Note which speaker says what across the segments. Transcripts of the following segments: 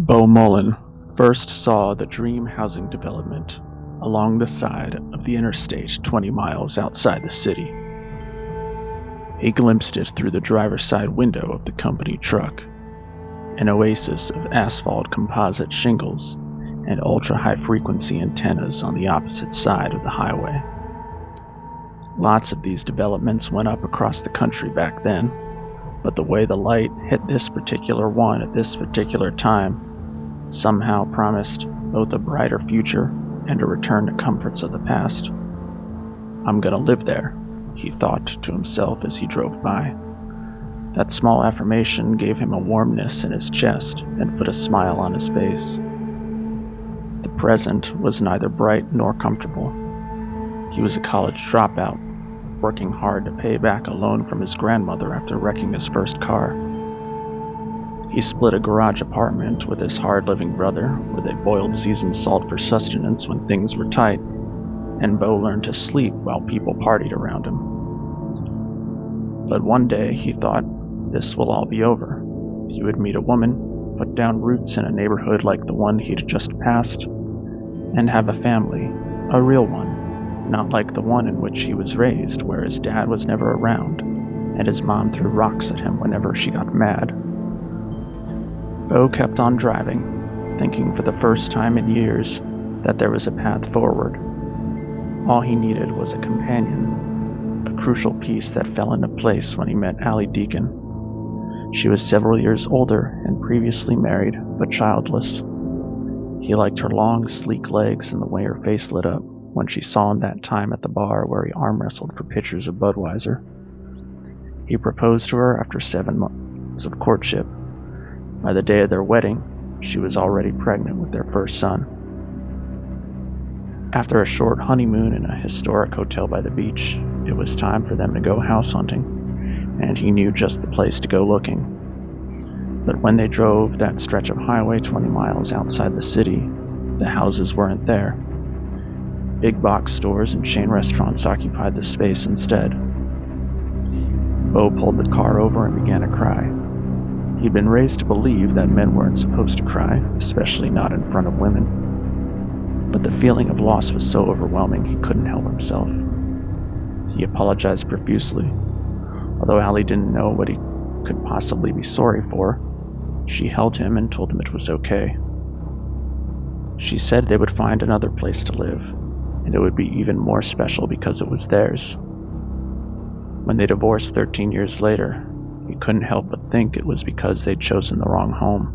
Speaker 1: Beau Mullen first saw the dream housing development along the side of the interstate 20 miles outside the city. He glimpsed it through the driver's side window of the company truck, an oasis of asphalt composite shingles and ultra-high-frequency antennas on the opposite side of the highway. Lots of these developments went up across the country back then, but the way the light hit this particular one at this particular time somehow promised both a brighter future and a return to comforts of the past. "I'm gonna live there," he thought to himself as he drove by. That small affirmation gave him a warmness in his chest and put a smile on his face. The present was neither bright nor comfortable. He was a college dropout, working hard to pay back a loan from his grandmother after wrecking his first car. He split a garage apartment with his hard-living brother, where they boiled seasoned salt for sustenance when things were tight, and Beau learned to sleep while people partied around him. But one day he thought, this will all be over. He would meet a woman, put down roots in a neighborhood like the one he'd just passed, and have a family, a real one, not like the one in which he was raised, where his dad was never around, and his mom threw rocks at him whenever she got mad. Beau kept on driving, thinking for the first time in years that there was a path forward. All he needed was a companion, a crucial piece that fell into place when he met Allie Deacon. She was several years older and previously married, but childless. He liked her long, sleek legs and the way her face lit up when she saw him that time at the bar where he arm wrestled for pitchers of Budweiser. He proposed to her after 7 months of courtship. By the day of their wedding, she was already pregnant with their first son. After a short honeymoon in a historic hotel by the beach, it was time for them to go house hunting, and he knew just the place to go looking. But when they drove that stretch of highway 20 miles outside the city, the houses weren't there. Big box stores and chain restaurants occupied the space instead. Beau pulled the car over and began to cry. He'd been raised to believe that men weren't supposed to cry, especially not in front of women. But the feeling of loss was so overwhelming he couldn't help himself. He apologized profusely. Although Allie didn't know what he could possibly be sorry for, she held him and told him it was okay. She said they would find another place to live, and it would be even more special because it was theirs. When they divorced 13 years later, he couldn't help but think it was because they'd chosen the wrong home.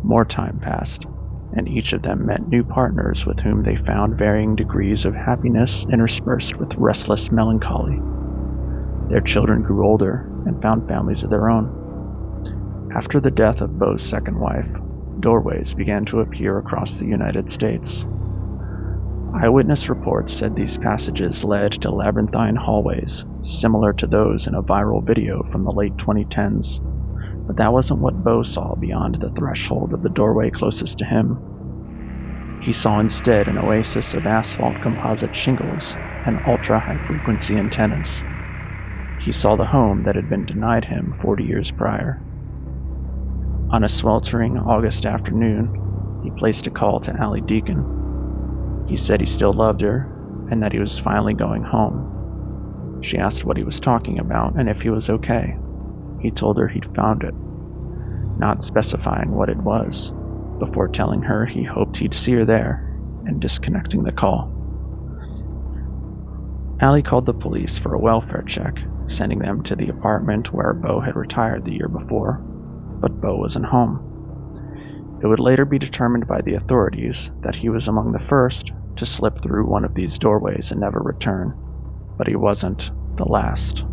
Speaker 1: More time passed, and each of them met new partners with whom they found varying degrees of happiness interspersed with restless melancholy. Their children grew older and found families of their own. After the death of Beau's second wife, doorways began to appear across the United States. Eyewitness reports said these passages led to labyrinthine hallways, similar to those in a viral video from the late 2010s, but that wasn't what Beau saw beyond the threshold of the doorway closest to him. He saw instead an oasis of asphalt composite shingles and ultra-high-frequency antennas. He saw the home that had been denied him 40 years prior. On a sweltering August afternoon, he placed a call to Allie Deacon. He said he still loved her, and that he was finally going home. She asked what he was talking about, and if he was okay. He told her he'd found it, not specifying what it was, before telling her he hoped he'd see her there, and disconnecting the call. Allie called the police for a welfare check, sending them to the apartment where Beau had retired the year before, but Beau wasn't home. It would later be determined by the authorities that he was among the first to slip through one of these doorways and never return, but he wasn't the last.